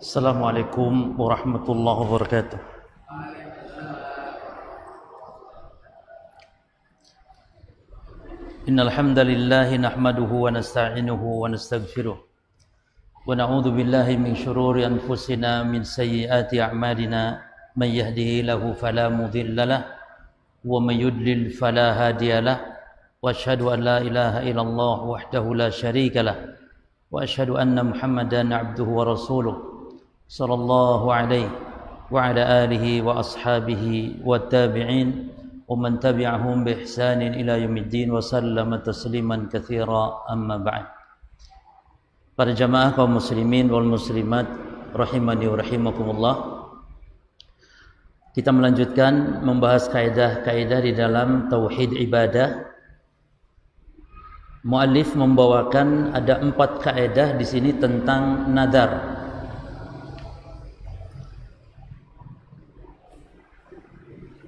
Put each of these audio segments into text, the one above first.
Assalamualaikum warahmatullahi wabarakatuh. Innal hamdalillah nahmaduhu wa nasta'inuhu wa nastaghfiruh wa na'udzu billahi min shururi anfusina min sayyiati a'malina may yahdihillahu fala mudilla lahu wa may yudlil fala hadiya lahu wa asyhadu an la ilaha illallah wahdahu la syarika lahu wa asyhadu anna Muhammadan 'abduhu wa rasuluh sallallahu alaihi wa ala alihi wa ashabihi wa tabi'in wa man tabi'ahum bi ihsanin ila yaumiddin wa sallama tasliman katsira amma ba'd. Para jamaah kaum muslimin wal muslimat rahimani wa rahimakumullah, kita melanjutkan membahas kaidah-kaidah di dalam tauhid ibadah. Muallif membawakan ada 4 kaidah di sini tentang nadar.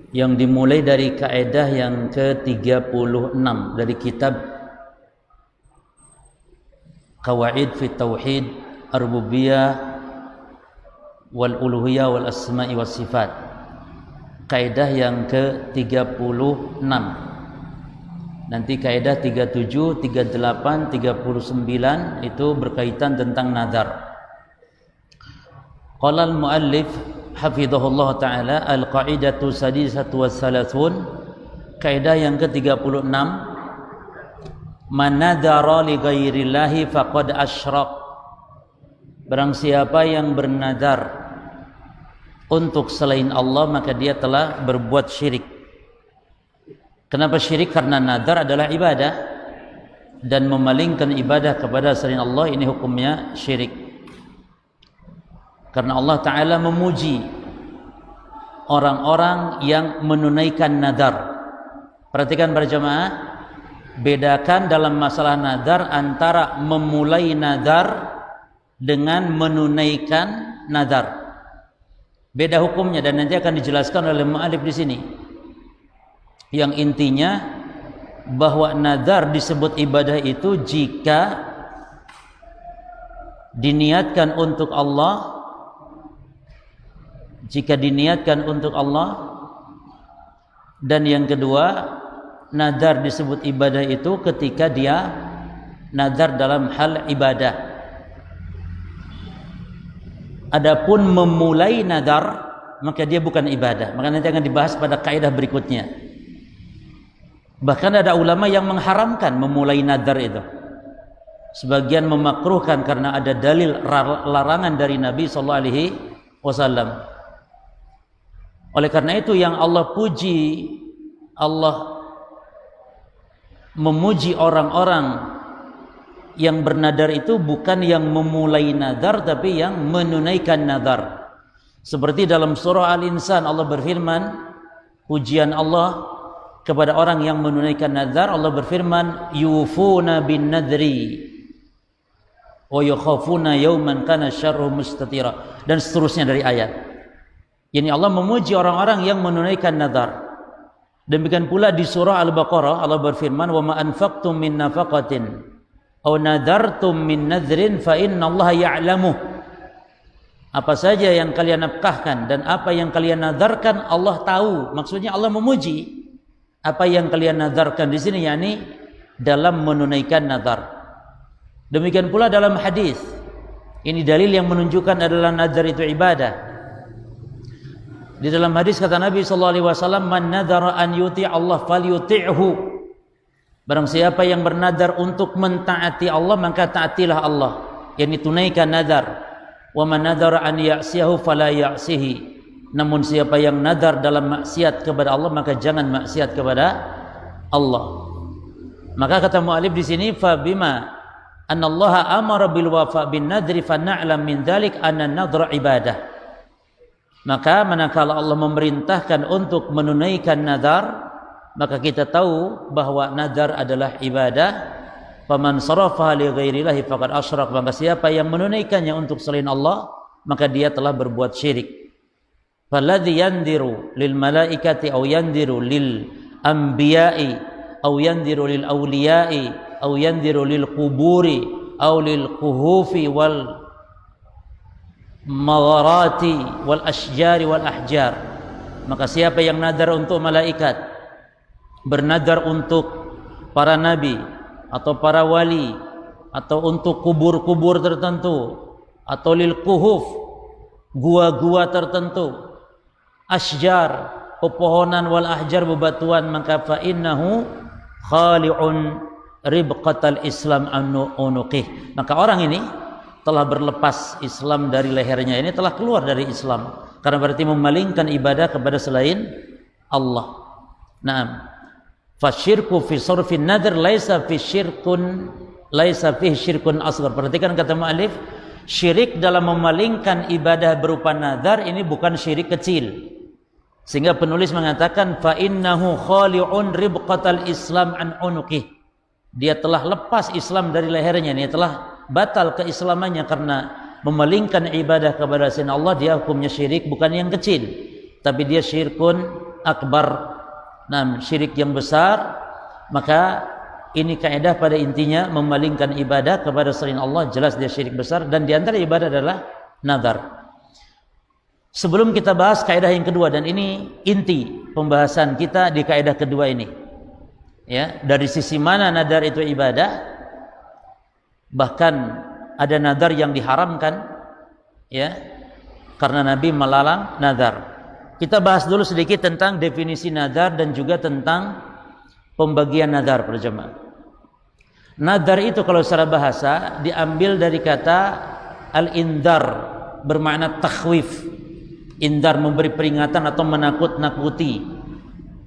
Yang dimulai dari kaidah yang ke-36 dari kitab Qawaid fi Tauhid Ar-Rububiyyah wal Uluhiyyah wal Asma'i was Sifat. Kaidah yang ke-36. Nanti kaidah 37, 38, 39 itu berkaitan tentang nadar. Qala al-muallif hafizahullah ta'ala al-qa'idatu sadisatu wassalasun, kaidah yang ke-36, man nadara li ghairillahi faqad asyrak, barang siapa yang bernadar untuk selain Allah maka dia telah berbuat syirik. Kenapa syirik? Karena nadar adalah ibadah dan memalingkan ibadah kepada selain Allah, ini hukumnya syirik. Karena Allah Ta'ala memuji orang-orang yang menunaikan nadar. Perhatikan para jamaah, bedakan dalam masalah nadar antara memulai nadar dengan menunaikan nadar. Beda hukumnya dan nanti akan dijelaskan oleh mu'alif di sini. Yang intinya bahwa nadar disebut ibadah itu jika diniatkan untuk Allah. Jika diniatkan untuk Allah. Dan yang kedua, nadar disebut ibadah itu ketika dia nadar dalam hal ibadah. Adapun memulai nadar maka dia bukan ibadah. Maka nanti akan dibahas pada kaidah berikutnya. Bahkan ada ulama yang mengharamkan memulai nadar itu. Sebagian memakruhkan karena ada dalil larangan dari Nabi sallallahu alaihi wasallam. Oleh karena itu yang Allah puji, Allah memuji orang-orang yang bernadar itu bukan yang memulai nadar tapi yang menunaikan nadar. Seperti dalam surah Al-Insan Allah berfirman, pujian Allah kepada orang yang menunaikan nadar. Allah berfirman, yufuna bin nadri wa yakhafuna yawman kana syarruhu mustatira, dan seterusnya dari ayat. Yani Allah memuji orang-orang yang menunaikan nadar. Demikian pula di surah Al-Baqarah Allah berfirman, wa ma anfaqtum min nafaqatin aw nadartum min nadrin fa innallaha ya'lamuh. Apa saja yang kalian nafkahkan dan apa yang kalian nadarkan Allah tahu. Maksudnya Allah memuji apa yang kalian nadarkan di sini, yakni dalam menunaikan nadar. Demikian pula dalam hadis. Ini dalil yang menunjukkan adalah nadar itu ibadah. Di dalam hadis kata Nabi sallallahu alaihi wasallam, man nadara an yuti' Allah falyuti'hu. Barang siapa yang bernadar untuk mentaati Allah maka taatilah Allah, yakni tunaikan nadar. Wa man nadara an ya'siyahu fala ya'sihi. Namun siapa yang nadar dalam maksiat kepada Allah maka jangan maksiat kepada Allah. Maka kata mu'alif di sini, fa bima annallaha amara bil wafa bin nadri fa na'lam min dzalik anna nadra ibadah. Maka manakala Allah memerintahkan untuk menunaikan nadar, maka kita tahu bahwa nadar adalah ibadah. Faman sarafa li ghairillahi faqad asyrak. Maka siapa yang menunaikannya untuk selain Allah maka dia telah berbuat syirik. Falladzi yandiru lil malaikati aw yandiru lil anbiya'i aw yandiru lil awliya'i aw yandiru lil quburi aw lil kuhufi wal magharati wal asjari wal ahjar. Maka siapa yang nadar untuk malaikat, bernadar untuk para nabi atau para wali, atau untuk kubur-kubur tertentu, atau lil kuhuf, gua-gua tertentu, asjar, pepohonan, wal ahjar, bebatuan, maka fa innahu khali'un ribqatal Islam unuqih. Maka orang ini telah berlepas Islam dari lehernya, ini telah keluar dari Islam, karena berarti memalingkan ibadah kepada selain Allah. Naam. Fasyirku fi surfin nadhr laisa fi syirkun asghar. Perhatikan kata mu'allif, syirik dalam memalingkan ibadah berupa nazar ini bukan syirik kecil. Sehingga penulis mengatakan fa innahu khali'un ribqatal Islam an unuqih. Dia telah lepas Islam dari lehernya, dia telah batal keislamannya karena memalingkan ibadah kepada selain Allah. Dia hukumnya syirik bukan yang kecil, tapi dia syirkun akbar. Nah, syirik yang besar. Maka ini kaidah pada intinya, memalingkan ibadah kepada selain Allah jelas dia syirik besar, dan di antara ibadah adalah nazar. Sebelum kita bahas kaidah yang kedua, dan ini inti pembahasan kita di kaidah kedua ini, ya, dari sisi mana nazar itu ibadah, bahkan ada nazar yang diharamkan, ya, karena Nabi melarang nazar. Kita bahas dulu sedikit tentang definisi nazar dan juga tentang pembagian nazar para jemaah. Nazar itu kalau secara bahasa diambil dari kata al-indar, bermakna takhwif. Indar, memberi peringatan atau menakut-nakuti.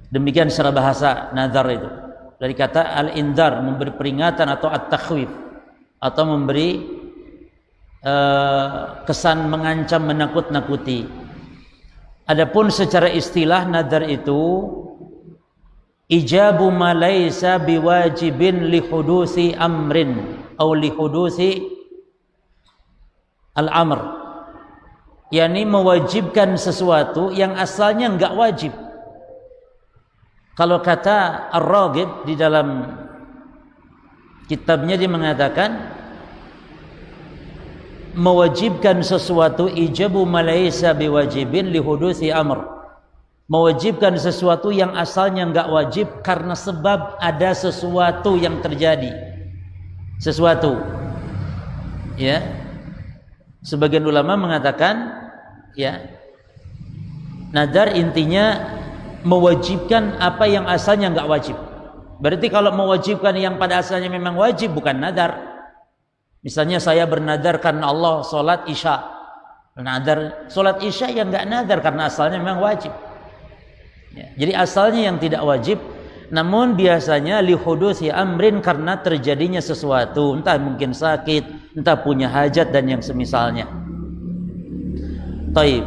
Demikian secara bahasa nazar itu. Dari kata al-indar, memberi peringatan atau at-takhwif, atau memberi kesan mengancam, menakut-nakuti. Adapun secara istilah nazar itu ijabu ma laisa biwajibin li hudusi amrin atau li hudusi al-amr, yakni mewajibkan sesuatu yang asalnya enggak wajib. Kalau kata Ar-Raghib di dalam kitabnya, dia mengatakan mewajibkan sesuatu ijabu ma laisa biwajibin li hudusi amr, mewajibkan sesuatu yang asalnya enggak wajib karena sebab ada sesuatu yang terjadi. Sesuatu, ya, sebagian ulama mengatakan, ya, nazar intinya mewajibkan apa yang asalnya enggak wajib. Berarti kalau mewajibkan yang pada asalnya memang wajib, bukan nazar. Misalnya saya bernazar karena Allah sholat isya, nazar sholat isya yang enggak nazar karena asalnya memang wajib, ya, jadi asalnya yang tidak wajib, namun biasanya li hudusi amrin, karena terjadinya sesuatu, entah mungkin sakit, entah punya hajat dan yang semisalnya. Taib.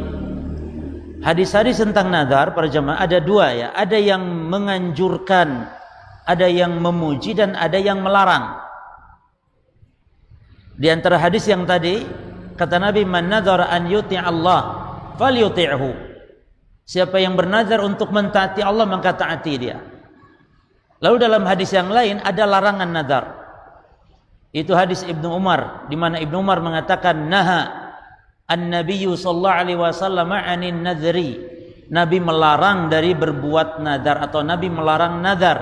Hadis-hadis tentang nazar para jemaah ada dua, ya, ada yang menganjurkan, ada yang memuji, dan ada yang melarang. Di antara hadis yang tadi kata Nabi, man nadzara an yuti' Allah falyuti'hu. Siapa yang bernazar untuk mentaati Allah, maka taati dia. Lalu dalam hadis yang lain ada larangan nazar. Itu hadis Ibnu Umar, di mana Ibnu Umar mengatakan naha an-nabiyyu sallallahu alaihi wasallam 'anin nadhri. Nabi melarang dari berbuat nazar, atau Nabi melarang nazar.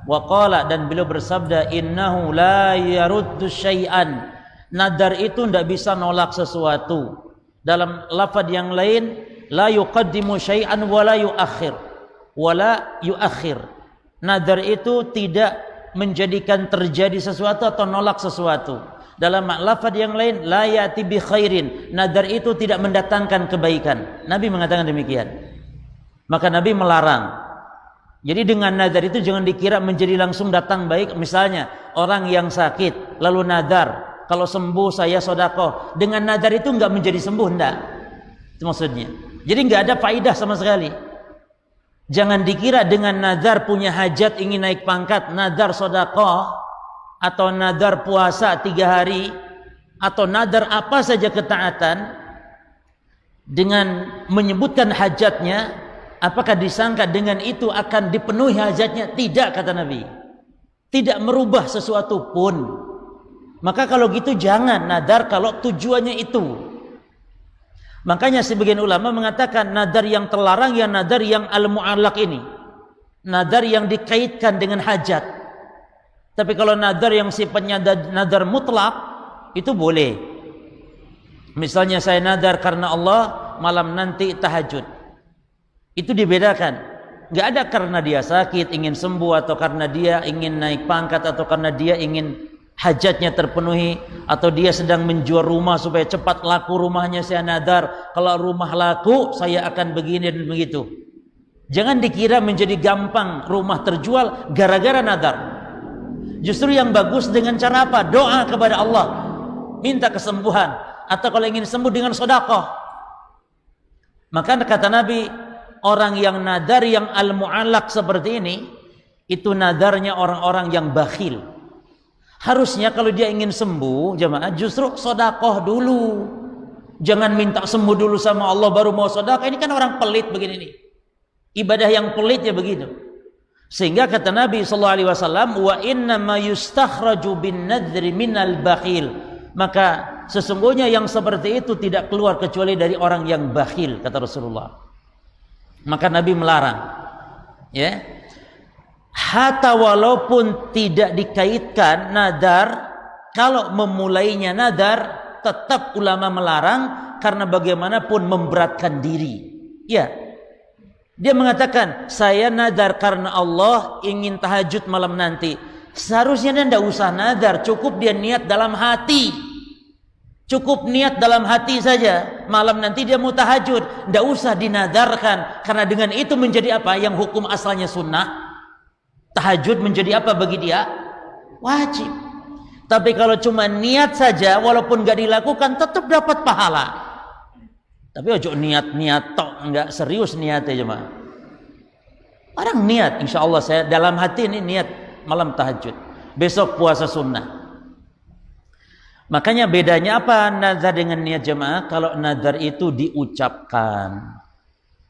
Wa qala, dan beliau bersabda, innahu la yaruddu syai'an. Nadar itu tidak bisa nolak sesuatu. Dalam lafaz yang lain, la yuqaddimu syai'an wa la yuakhir. Wa la yuakhir. Nadar itu tidak menjadikan terjadi sesuatu atau nolak sesuatu. Dalam lafaz yang lain, la ya'ti bi khairin. Nadar itu tidak mendatangkan kebaikan. Nabi mengatakan demikian. Maka Nabi melarang. Jadi dengan nadar itu jangan dikira menjadi langsung datang baik. Misalnya orang yang sakit lalu nadar, kalau sembuh saya sedekah. Dengan nazar itu enggak menjadi sembuh, enggak. Itu maksudnya. Jadi enggak ada faidah sama sekali. Jangan dikira dengan nazar punya hajat, ingin naik pangkat, nazar sedekah, atau nazar puasa 3 hari, atau nazar apa saja ketaatan, dengan menyebutkan hajatnya, apakah disangka dengan itu akan dipenuhi hajatnya? Tidak, kata Nabi. Tidak merubah sesuatu pun. Maka kalau gitu jangan nadar kalau tujuannya itu. Makanya sebagian ulama mengatakan nadar yang terlarang ya nadar yang al-mu'allaq ini. Nadar yang dikaitkan dengan hajat. Tapi kalau nadar yang sifatnya nadar mutlak itu boleh. Misalnya saya nadar karena Allah malam nanti tahajud. Itu dibedakan. Nggak ada karena dia sakit ingin sembuh, atau karena dia ingin naik pangkat, atau karena dia ingin hajatnya terpenuhi, atau dia sedang menjual rumah supaya cepat laku rumahnya. Saya nadar kalau rumah laku saya akan begini dan begitu. Jangan dikira menjadi gampang rumah terjual gara-gara nadar. Justru yang bagus dengan cara apa? Doa kepada Allah, minta kesembuhan, atau kalau ingin sembuh dengan sedekah. Maka kata Nabi, orang yang nadar yang al-mu'allaq seperti ini, itu nadarnya orang-orang yang bakhil. Harusnya kalau dia ingin sembuh, jemaah, justru sedekah dulu. Jangan minta sembuh dulu sama Allah baru mau sedekah. Ini kan orang pelit begini nih. Ibadah yang pelit ya begitu. Sehingga kata Nabi sallallahu alaihi wasallam, wa inna ma yustakhraju bin nadri minal bakhil. Maka sesungguhnya yang seperti itu tidak keluar kecuali dari orang yang bakhil, kata Rasulullah. Maka Nabi melarang, ya. Hatta walaupun tidak dikaitkan nadar, kalau memulainya nadar, tetap ulama melarang karena bagaimanapun memberatkan diri. Ya. Dia mengatakan, saya nadar karena Allah ingin tahajud malam nanti. Seharusnya dia tidak usah nadar, cukup dia niat dalam hati. Cukup niat dalam hati saja, malam nanti dia mau tahajud, tidak usah dinadarkan. Karena dengan itu menjadi apa? Yang hukum asalnya sunnah, tahajud menjadi apa bagi dia? Wajib. Tapi kalau cuma niat saja, walaupun nggak dilakukan, tetap dapat pahala. Tapi ojo niat-niat tok, nggak serius niatnya jemaah. Orang niat, insya Allah saya dalam hati ini niat malam tahajud, besok puasa sunnah. Makanya bedanya apa nazar dengan niat jemaah? Kalau nazar itu diucapkan,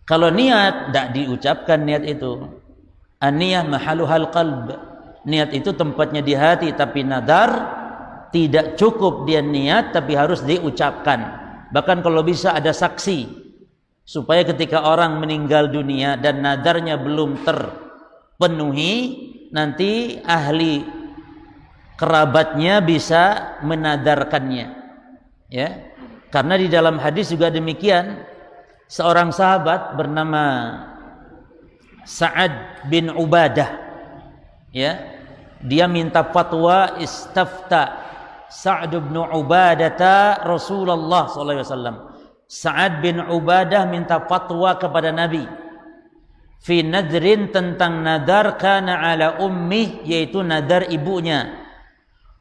kalau niat tidak diucapkan niat itu. An-niyah mahaluhal qalb. Niat itu tempatnya di hati, tapi nazar tidak cukup dia niat, tapi harus diucapkan. Bahkan kalau bisa ada saksi, supaya ketika orang meninggal dunia dan nadarnya belum terpenuhi, nanti ahli kerabatnya bisa menadarkannya, ya. Karena di dalam hadis juga demikian, seorang sahabat bernama Sa'ad bin Ubadah, ya, dia minta fatwa, istafta Sa'ad bin Ubadah Rasulullah SAW. Sa'ad bin Ubadah minta fatwa kepada Nabi fi nadrin, tentang nadar kana ala ummih, yaitu nadar ibunya.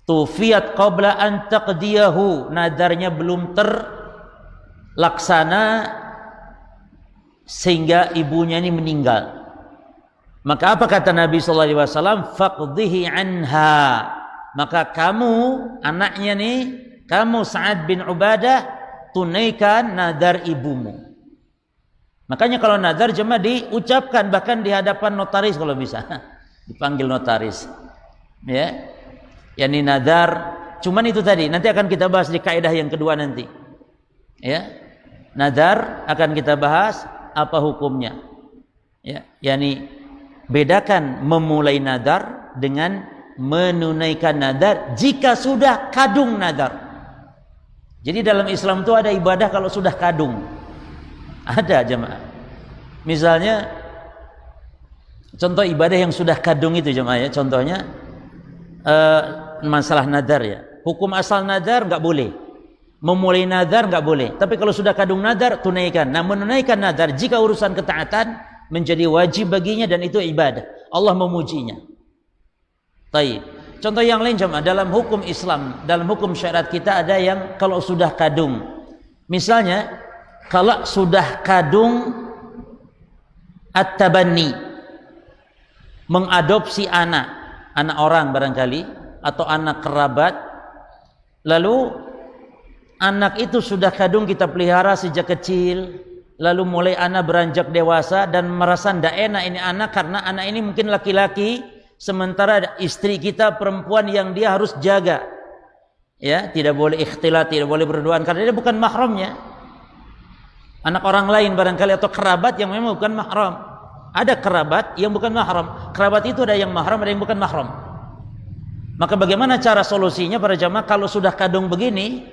Tufiyat qabla an taqdiyahu, nadarnya belum terlaksana sehingga ibunya ini meninggal. Maka apa kata Nabi sallallahu alaihi wasallam? Faqdihi anha. Maka kamu anaknya nih, kamu Sa'ad bin Ubadah, tunaikan nadar ibumu. Makanya kalau nadar jemaah diucapkan, bahkan di hadapan notaris kalau bisa. Dipanggil notaris. Ya. Yani nadar, cuman itu tadi, nanti akan kita bahas di kaidah yang kedua nanti. Ya. Nadar akan kita bahas apa hukumnya. Ya, yani bedakan memulai nadar dengan menunaikan nadar jika sudah kadung nadar. Jadi dalam Islam itu ada ibadah kalau sudah kadung. Ada jemaah. Misalnya contoh ibadah yang sudah kadung itu jemaah ya. Contohnya masalah nadar ya. Hukum asal nadar nggak boleh. Memulai nadar nggak boleh. Tapi kalau sudah kadung nadar tunaikan. Nah, menunaikan nadar jika urusan ketaatan menjadi wajib baginya dan itu ibadah. Allah memujinya. Taib. Contoh yang lain jemaah, dalam hukum Islam, dalam hukum syariat kita ada yang kalau sudah kadung. Misalnya kalau sudah kadung at-tabanni, mengadopsi anak orang barangkali atau anak kerabat, lalu anak itu sudah kadung kita pelihara sejak kecil, lalu mulai anak beranjak dewasa dan merasa tidak enak ini anak karena anak ini mungkin laki-laki, sementara istri kita perempuan yang dia harus jaga, ya, tidak boleh ikhtilat, tidak boleh berduaan karena dia bukan mahramnya. anak orang lain barangkali atau kerabat yang memang bukan mahram. Ada kerabat yang bukan mahram. Kerabat itu ada yang mahram, ada yang bukan mahram. Maka bagaimana cara solusinya para jamaah? Kalau sudah kadung begini,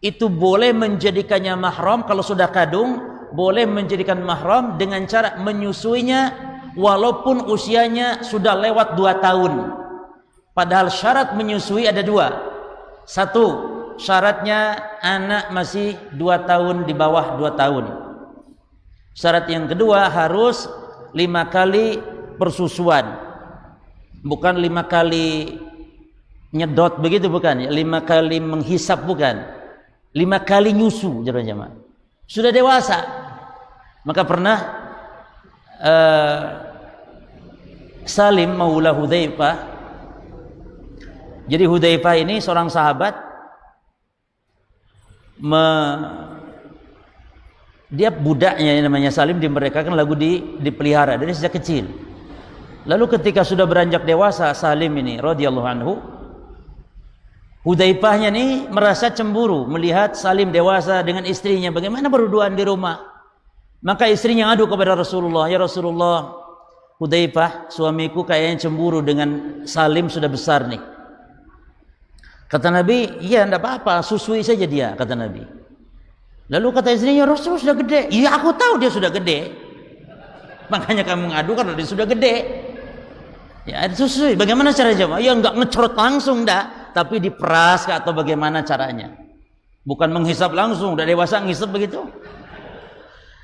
itu boleh menjadikannya mahram. Kalau sudah kadung, boleh menjadikan mahram dengan cara menyusuinya walaupun usianya sudah lewat 2 tahun. Padahal syarat menyusui ada 2. 1, syaratnya anak masih 2 tahun, di bawah 2 tahun. Syarat yang kedua harus 5 kali persusuan. Bukan 5 kali nyedot begitu, bukan. 5 kali menghisap, bukan. 5 kali nyusu jemaah. Sudah dewasa. Maka pernah Salim maula Hudzaifah. Jadi Hudzaifah ini seorang sahabat, dia budaknya namanya Salim dimerdekakan lalu dipelihara dari sejak kecil. Lalu ketika sudah beranjak dewasa Salim ini radhiyallahu anhu, Hudzaifahnya ini merasa cemburu melihat Salim dewasa dengan istrinya, bagaimana berduaan di rumah. Maka istrinya ngadu kepada Rasulullah, "Ya Rasulullah, Hudzaifah suamiku kayaknya cemburu dengan Salim, sudah besar nih." Kata Nabi, "Iya, enggak apa-apa, susui saja dia," kata Nabi. Lalu kata istrinya, "Rasul sudah gede." "Iya, aku tahu dia sudah gede. Makanya kamu ngadu karena dia sudah gede." Ya, susui. Bagaimana cara jemaah? Ya enggak ngecerot langsung dah, tapi diperas atau bagaimana caranya. Bukan menghisap langsung, udah dewasa ngisap begitu.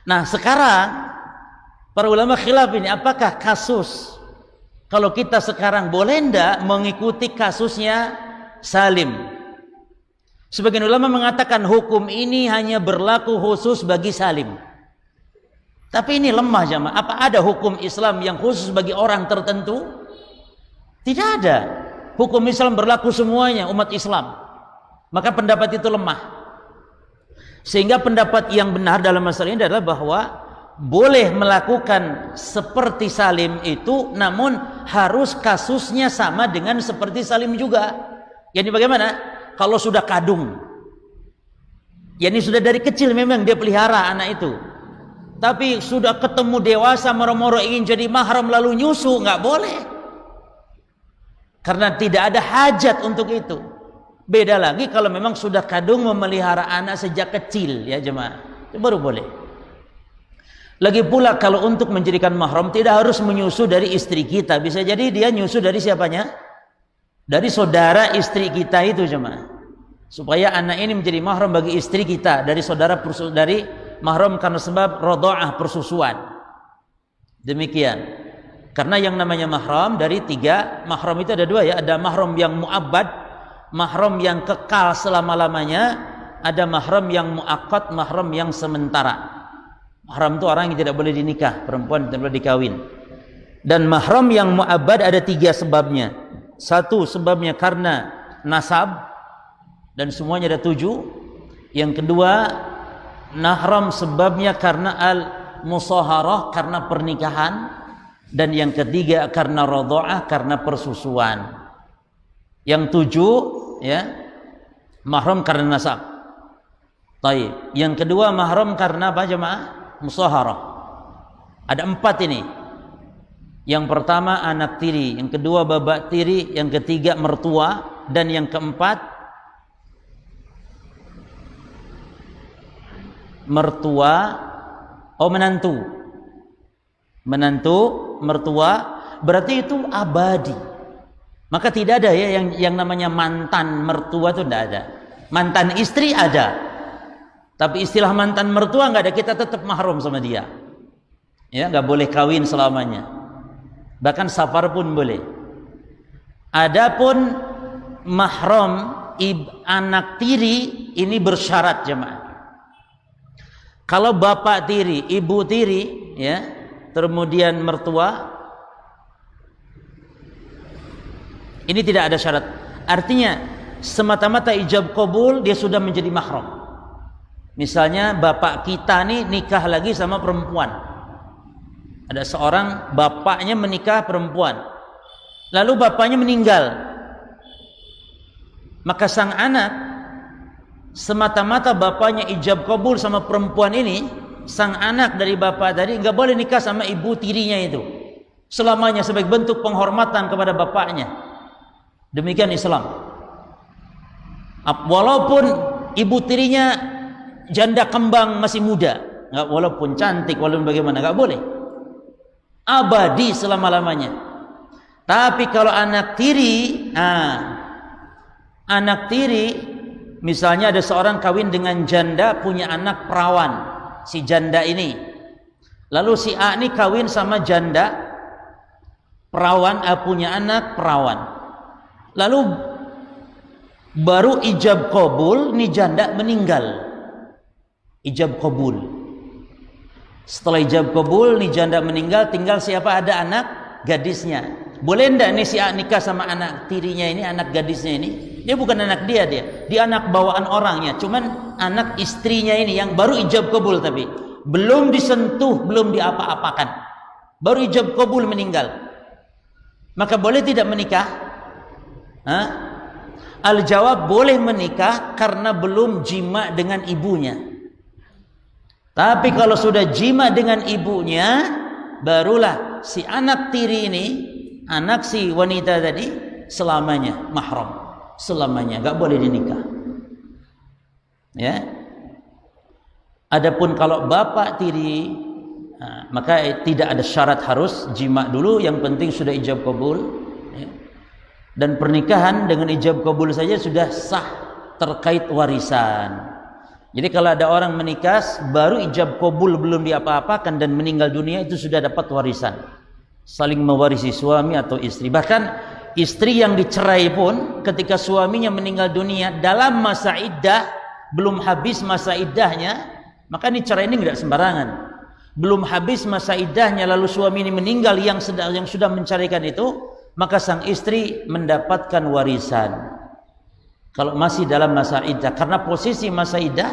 Nah, sekarang para ulama khilaf ini, apakah kasus kalau kita sekarang boleh enggak mengikuti kasusnya Salim? Sebagian ulama mengatakan hukum ini hanya berlaku khusus bagi Salim. Tapi ini lemah jemaah. Apa ada hukum Islam yang khusus bagi orang tertentu? Tidak ada. Hukum Islam berlaku semuanya umat Islam. Maka pendapat itu lemah. Sehingga pendapat yang benar dalam masalah ini adalah bahwa boleh melakukan seperti Salim itu, namun harus kasusnya sama dengan seperti Salim juga. Yani bagaimana? Kalau sudah kadung, yani sudah dari kecil memang dia pelihara anak itu, tapi sudah ketemu dewasa moro-moro ingin jadi mahram lalu nyusu, nggak boleh, karena tidak ada hajat untuk itu. Beda lagi kalau memang sudah kadung memelihara anak sejak kecil, ya jemaah, itu baru boleh. Lagi pula kalau untuk menjadikan mahram tidak harus menyusu dari istri kita, bisa jadi dia nyusu dari siapanya? Dari saudara istri kita itu jemaah. Supaya anak ini menjadi mahram bagi istri kita dari saudara, dari mahram karena sebab radha'ah, persusuan. Demikian. Karena yang namanya mahram dari 3, mahram itu ada 2 ya, ada mahram yang mu'abbad, mahram yang kekal selama-lamanya, ada mahram yang mu'aqqad, mahram yang sementara. Mahram itu orang yang tidak boleh dinikah, perempuan tidak boleh dikawin. Dan mahram yang mu'abbad ada 3 sebabnya. 1 sebabnya karena nasab, dan semuanya ada 7. Yang kedua, mahram sebabnya karena al-musaharah, karena pernikahan. Dan yang ketiga karena radha'ah, karena persusuan. Yang 7 ya, mahram karena nasab. Baik. Yang kedua mahram karena apa jemaah? Musaharah. Ada 4 ini. Yang pertama anak tiri, yang kedua babak tiri, yang ketiga mertua, dan yang keempat mertua, menantu. Menantu, mertua, berarti itu abadi. Maka tidak ada ya yang namanya mantan mertua, itu tidak ada. Mantan istri ada, tapi istilah mantan mertua nggak ada. Kita tetap mahram sama dia, ya, nggak boleh kawin selamanya. Bahkan safar pun boleh. Adapun mahram anak tiri ini bersyarat jemaah. Kalau bapak tiri, ibu tiri, ya, kemudian mertua, ini tidak ada syarat. Artinya semata-mata ijab qabul dia sudah menjadi mahram. Misalnya bapak kita nih nikah lagi sama perempuan. Ada seorang bapaknya menikah perempuan, lalu bapaknya meninggal. Maka sang anak semata-mata bapaknya ijab qabul sama perempuan ini, sang anak dari bapak tadi nggak boleh nikah sama ibu tirinya itu selamanya sebagai bentuk penghormatan kepada bapaknya. Demikian Islam. Walaupun ibu tirinya janda kembang masih muda, nggak, walaupun cantik, walaupun bagaimana, nggak boleh. Abadi selama-lamanya. Tapi kalau anak tiri, anak tiri, misalnya ada seorang kawin dengan janda punya anak perawan, si janda ini. Lalu si A ini kawin sama janda perawan, punya anak perawan. Lalu baru ijab qabul, nih janda meninggal. Ijab qabul. Setelah ijab qabul, nih janda meninggal, tinggal siapa? Ada anak gadisnya. Boleh enggak nih si A nikah sama anak tirinya ini, anak gadisnya ini? Dia bukan anak dia, dia anak bawaan orangnya, cuman anak istrinya ini yang baru ijab qabul, tapi belum disentuh, belum diapa-apakan, baru ijab qabul meninggal. Maka boleh tidak menikah? Al-jawab, boleh menikah karena belum jima dengan ibunya. Tapi kalau sudah jima dengan ibunya, barulah si anak tiri ini, anak si wanita tadi, selamanya mahram, selamanya nggak boleh dinikah. Ya. Adapun kalau bapak tiri, maka tidak ada syarat harus jima dulu, yang penting sudah ijab qabul. Ya. Dan pernikahan dengan ijab qabul saja sudah sah terkait warisan. Jadi kalau ada orang menikah baru ijab qabul belum diapa-apakan dan meninggal dunia, itu sudah dapat warisan, saling mewarisi suami atau istri. Bahkan istri yang dicerai pun ketika suaminya meninggal dunia dalam masa iddah, belum habis masa iddahnya, maka ini cerai ini tidak sembarangan. Belum habis masa iddahnya lalu suami ini meninggal yang sudah menceraikan itu, maka sang istri mendapatkan warisan kalau masih dalam masa iddah, karena posisi masa iddah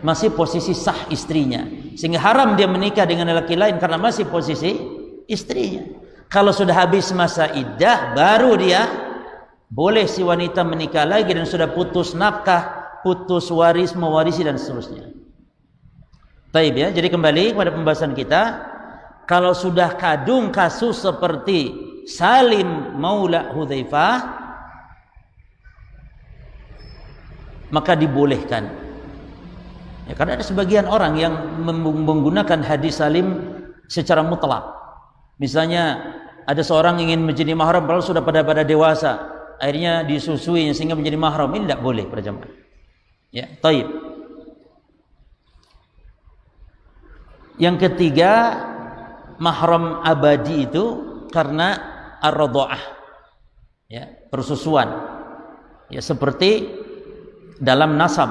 masih posisi sah istrinya, sehingga haram dia menikah dengan laki lain karena masih posisi istrinya. Kalau sudah habis masa iddah, baru dia boleh si wanita menikah lagi dan sudah putus nafkah, putus waris, mewarisi dan seterusnya. Taib ya. Jadi kembali pada pembahasan kita, kalau sudah kadung kasus seperti Salim Maula Hudzaifah, maka dibolehkan. Ya, karena ada sebagian orang yang menggunakan hadis Salim secara mutlak. Misalnya ada seorang ingin menjadi mahram padahal sudah pada dewasa, akhirnya disusui sehingga menjadi mahram. Ini tidak boleh pada jamaah. Ya, taib. Yang ketiga, mahram abadi itu karena ar-radha'ah. Ya, persusuan. Ya, seperti dalam nasab.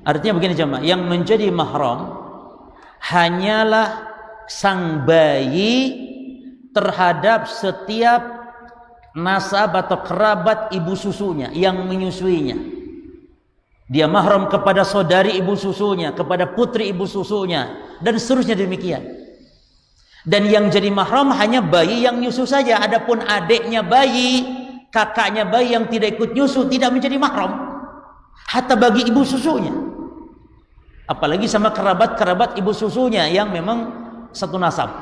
Artinya begini jemaah, yang menjadi mahram hanyalah sang bayi terhadap setiap nasab atau kerabat ibu susunya yang menyusuinya. Dia mahram kepada saudari ibu susunya, kepada putri ibu susunya, dan seterusnya demikian. Dan yang jadi mahram hanya bayi yang nyusu saja. Adapun adiknya bayi, kakaknya bayi yang tidak ikut nyusu tidak menjadi mahram, hatta bagi ibu susunya, apalagi sama kerabat ibu susunya yang memang satu nasab.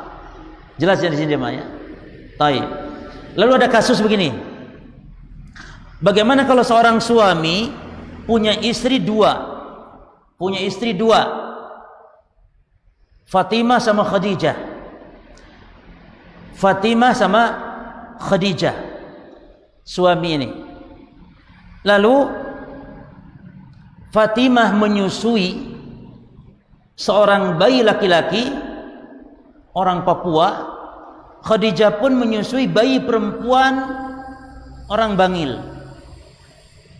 Jelas ya di sini jemaah ya. Taib. Lalu ada kasus begini, bagaimana kalau seorang suami punya istri dua, Fatimah sama Khadijah, suami ini. Lalu Fatimah menyusui seorang bayi laki-laki orang Papua, Khadijah pun menyusui bayi perempuan orang Bangil.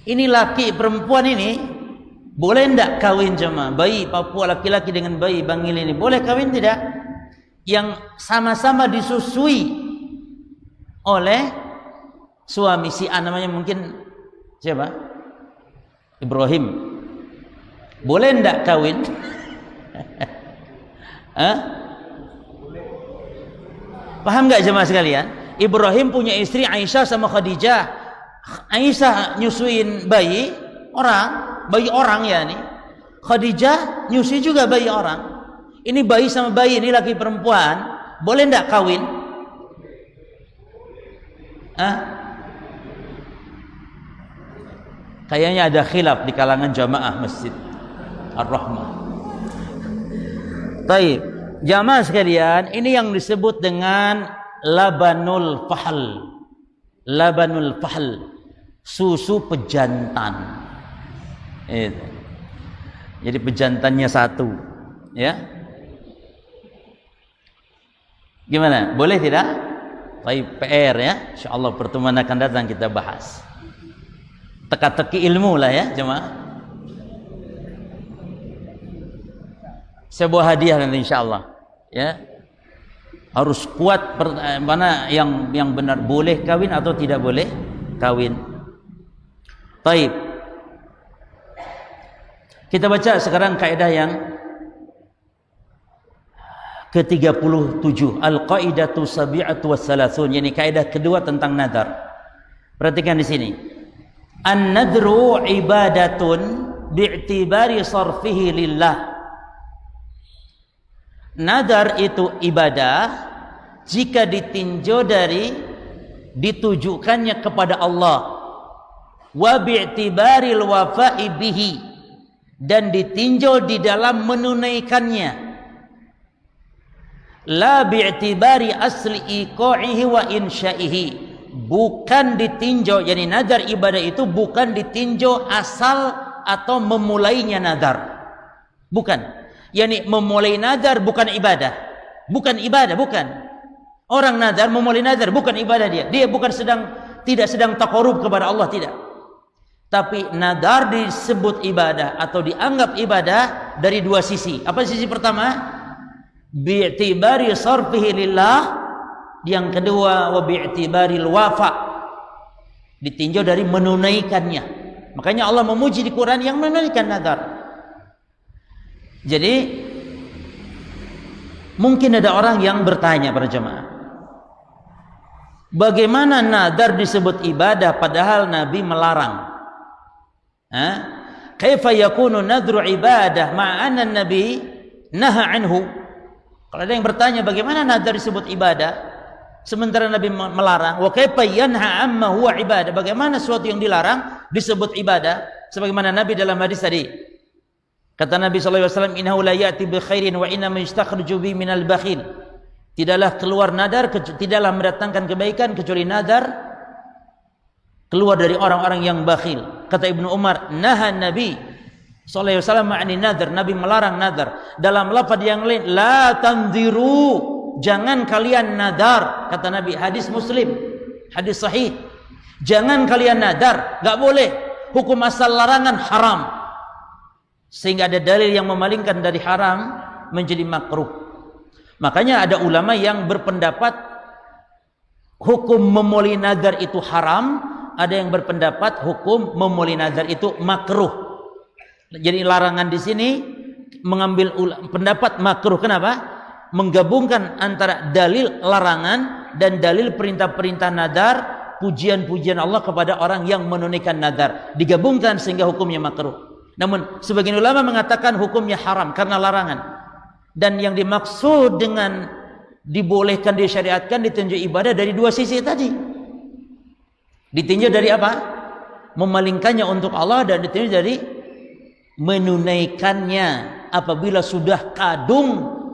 Ini laki perempuan ini boleh enggak kawin jemaah? Bayi Papua laki-laki dengan bayi Bangil ini boleh kawin tidak? Yang sama-sama disusui oleh suami si A, namanya mungkin siapa? Ibrahim. Boleh enggak kawin? Paham enggak jemaah sekalian? Ibrahim punya istri Aisyah sama Khadijah. Aisyah nyusuin bayi orang ya nih. Khadijah nyusi juga bayi orang. Ini bayi sama bayi, ini laki perempuan, boleh enggak kawin? Kayaknya ada khilaf di kalangan jamaah Masjid Ar-Rahmah. Baik, jamaah sekalian, ini yang disebut dengan labanul fahl. Labanul fahl, susu pejantan. Itu. Jadi pejantannya satu, ya. Gimana? Boleh tidak? Baik, PR ya. Insyaallah pertemuan akan datang kita bahas. Teka-teki ilmu lah ya, jemaah. Sebuah hadiah nanti insyaallah, ya. Harus kuat mana yang benar, boleh kawin atau tidak boleh kawin. Baik. Kita baca sekarang kaidah yang ke-37, al-qaidatu sabi'atu wassalasun, yakni kaidah kedua tentang nadar. Perhatikan di sini. An-nadru ibadatun bi'tibari sarfihi lillah. Nadar itu ibadah jika ditinjau dari ditujukannya kepada Allah, wa bi'tibari al-wafa'i bihi, dan ditinjau di dalam menunaikannya. La bi'tibari asli iqa'ihi wa insyaihi, bukan ditinjau, yakni nadar ibadah itu bukan ditinjau asal atau memulainya nadar, bukan, yakni memulai nadar bukan ibadah, bukan ibadah, bukan. Orang nadar memulai nadar bukan ibadah, dia bukan tidak sedang taqarrub kepada Allah, tidak. Tapi nadar disebut ibadah atau dianggap ibadah dari dua sisi. Apa sisi pertama? Bi'tibari sarfihi lillah, yang kedua wa bi'tibari al-wafa, ditinjau dari menunaikannya. Makanya Allah memuji di Quran yang menunaikan nadar. Jadi mungkin ada orang yang bertanya para jemaah, bagaimana nadar disebut ibadah padahal Nabi melarang? Kaifa yakunu nadru ibadah ma'ana Nabi naha anhu? Kalau ada yang bertanya bagaimana nadar disebut ibadah sementara Nabi melarang, wa kaifa yanha amma huwa ibadah, bagaimana sesuatu yang dilarang disebut ibadah? Sebagaimana Nabi dalam hadis tadi, kata Nabi sallallahu alaihi wasallam, innahu la ya'ti bi khairin wa inna ma yastakhriju bi minal bakhil. Tidaklah keluar nadar, tidaklah mendatangkan kebaikan kecuali nadar keluar dari orang-orang yang bakhil. Kata Ibnu Umar, nahan Nabi sallallahu alaihi wasallam ma'ani nadar, Nabi melarang nadar. Dalam lafaz yang lain, la tanziru, jangan kalian nadar, kata Nabi. Hadis Muslim, hadis sahih. Jangan kalian nadar, enggak boleh. Hukum asal larangan haram. Sehingga ada dalil yang memalingkan dari haram menjadi makruh. Makanya ada ulama yang berpendapat hukum memulai nadar itu haram, ada yang berpendapat hukum memulai nadar itu makruh. Jadi larangan di sini mengambil pendapat makruh. Kenapa? Menggabungkan antara dalil larangan dan dalil perintah-perintah nadar, pujian-pujian Allah kepada orang yang menunaikan nadar, digabungkan sehingga hukumnya makruh. Namun sebagian ulama mengatakan hukumnya haram karena larangan. Dan yang dimaksud dengan dibolehkan, disyariatkan, ditinjau ibadah dari dua sisi tadi. Ditinjau dari apa? Memalingkannya untuk Allah, dan ditinjau dari menunaikannya apabila sudah kadung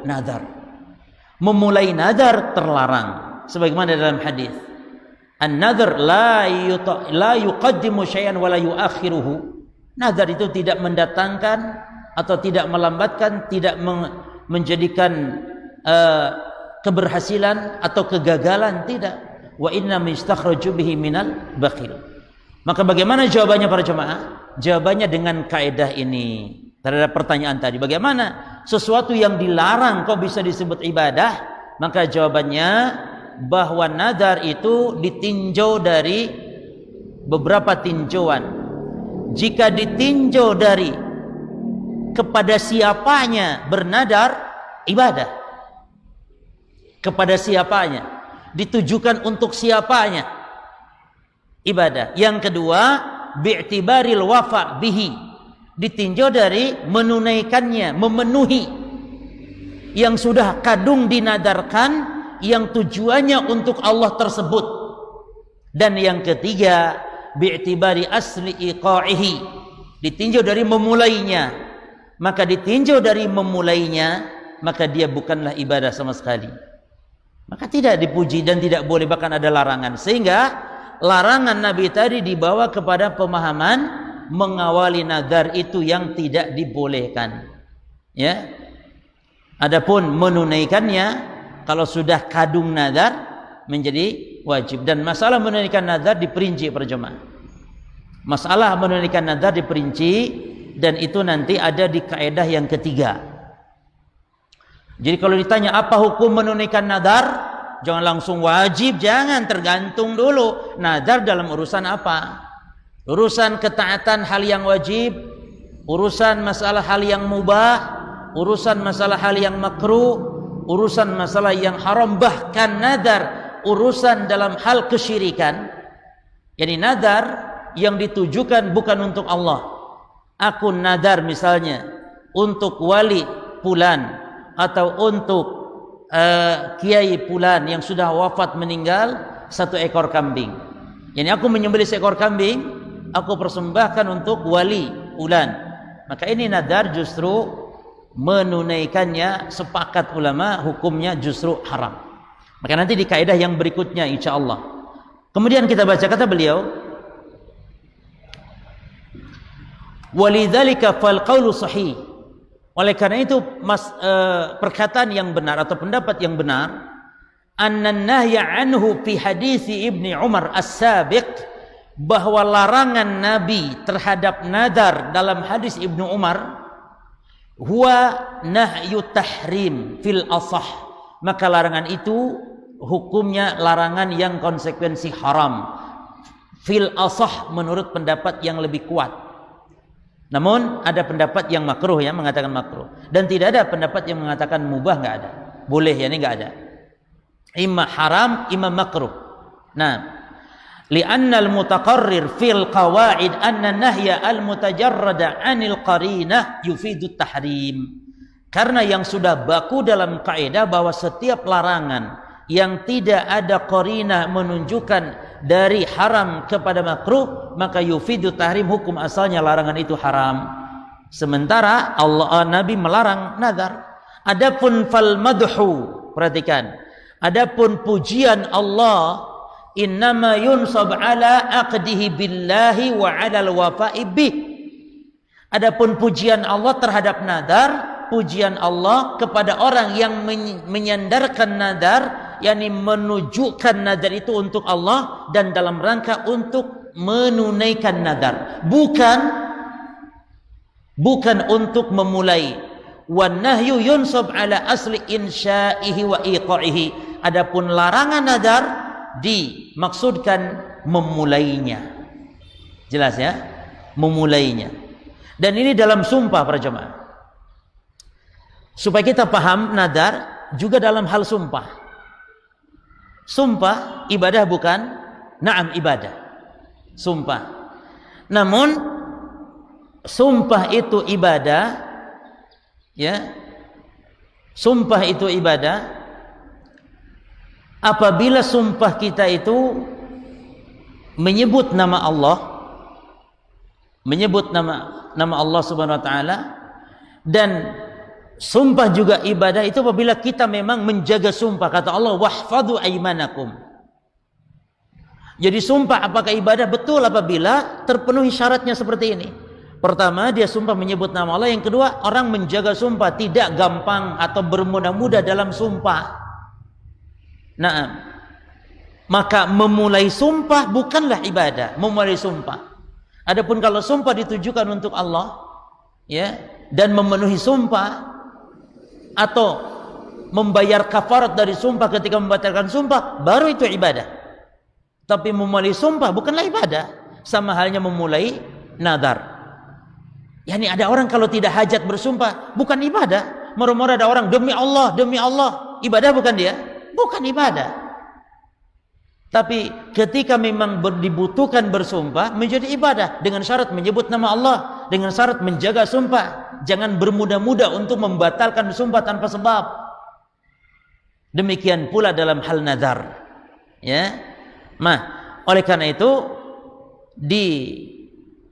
nadar. Memulai nadar terlarang, sebagaimana dalam hadis, an-nadar la yuqaddimu syai'an wa la yuakhiruhu. Nadar itu tidak mendatangkan atau tidak melambatkan, tidak menjadikan keberhasilan atau kegagalan, tidak. Wa inna mistakhraju bihi minal bakhil. Maka bagaimana jawabannya para jemaah? Jawabannya dengan kaidah ini terhadap pertanyaan tadi, bagaimana sesuatu yang dilarang kok bisa disebut ibadah? Maka jawabannya bahwa nadar itu ditinjau dari beberapa tinjauan. Jika ditinjau dari kepada siapanya bernadar, ibadah. Kepada siapanya, ditujukan untuk siapanya, ibadah. Yang kedua, bi'tibaril wafa bihi, ditinjau dari menunaikannya, memenuhi yang sudah kadung dinadarkan, yang tujuannya untuk Allah tersebut. Dan yang ketiga, bi'tibari asli iqa'ihi, ditinjau dari memulainya. Maka ditinjau dari memulainya, maka dia bukanlah ibadah sama sekali. Maka tidak dipuji dan tidak boleh, bahkan ada larangan. Sehingga larangan Nabi tadi dibawa kepada pemahaman mengawali nazar itu yang tidak dibolehkan. Ya. Adapun menunaikannya, kalau sudah kadung nazar menjadi wajib. Dan masalah menunaikan nazar diperinci para jemaah. Masalah menunaikan nazar diperinci, dan itu nanti ada di kaidah yang ketiga. Jadi kalau ditanya apa hukum menunaikan nazar, jangan langsung wajib, jangan, tergantung dulu nazar dalam urusan apa. Urusan ketaatan hal yang wajib, urusan masalah hal yang mubah, urusan masalah hal yang makruh, urusan masalah yang haram, bahkan nazar urusan dalam hal kesyirikan. Jadi nazar yang ditujukan bukan untuk Allah. Aku nazar misalnya untuk wali fulan atau untuk kiai fulan yang sudah wafat meninggal 1 ekor kambing. Yani aku menyembelih seekor kambing, aku persembahkan untuk wali fulan. Maka ini nazar justru menunaikannya, sepakat ulama hukumnya justru haram. Maka nanti di kaidah yang berikutnya insyaallah. Kemudian kita baca kata beliau, walidzalika fal qaulu sahih. Oleh karena itu perkataan yang benar atau pendapat yang benar, annan nahya anhu fi hadis Ibnu Umar as-sabiq, bahwa larangan Nabi terhadap nazar dalam hadis Ibnu Umar huwa nahyu tahrim fil asah. Maka larangan itu hukumnya larangan yang konsekuensi haram fil asah, menurut pendapat yang lebih kuat. Namun ada pendapat yang makruh, ya, mengatakan makruh, dan tidak ada pendapat yang mengatakan mubah, enggak ada. Boleh, ya, ini enggak ada. Imma haram, imma makruh. Nah, li'anna al-mutaqarrir fil qawaid anna nahya al-mutajarrada 'anil qarinah yufidu tahrim. Karena yang sudah baku dalam kaidah bahwa setiap larangan yang tidak ada qarinah menunjukkan dari haram kepada makruh, maka yufidu tahrim, hukum asalnya larangan itu haram. Sementara Nabi melarang nazar. Adapun fal madhu, perhatikan, adapun pujian Allah innama yunsab ala aqdihi billahi wa ala al-wafa'i bih. Adapun pujian Allah terhadap nazar, pujian Allah kepada orang yang menyandarkan nazar, yakni menunjukkan nazar itu untuk Allah dan dalam rangka untuk menunaikan nazar, bukan untuk memulai. Wan nahyu yunsab ala asli insya'ihi wa iqa'ihi. Adapun larangan nazar dimaksudkan memulainya. Jelas, ya? Memulainya. Dan ini dalam sumpah para jemaah. Supaya kita paham nazar juga dalam hal sumpah. Sumpah ibadah bukan? Na'am, ibadah. Sumpah. Namun sumpah itu ibadah, ya. Sumpah itu ibadah apabila sumpah kita itu menyebut nama Allah, menyebut nama Allah Subhanahu wa taala. Dan sumpah juga ibadah itu apabila kita memang menjaga sumpah. Kata Allah, wahfadhu aimanakum. Jadi sumpah apakah ibadah? Betul apabila terpenuhi syaratnya seperti ini. Pertama, dia sumpah menyebut nama Allah. Yang kedua, orang menjaga sumpah, tidak gampang atau bermudah-mudah dalam sumpah. Nah, maka memulai sumpah bukanlah ibadah, memulai sumpah. Adapun kalau sumpah ditujukan untuk Allah, ya, dan memenuhi sumpah atau membayar kafarat dari sumpah ketika membatalkan sumpah, baru itu ibadah. Tapi memulai sumpah bukanlah ibadah, sama halnya memulai nazar. Yani ada orang kalau tidak hajat bersumpah, bukan ibadah. Murmur ada orang demi Allah, ibadah bukan dia? Bukan ibadah. Tapi ketika memang dibutuhkan bersumpah, menjadi ibadah dengan syarat menyebut nama Allah dengan syarat menjaga sumpah. Jangan bermudah-mudah untuk membatalkan sumpah tanpa sebab. Demikian pula dalam hal nazar. Ya. Nah, oleh karena itu di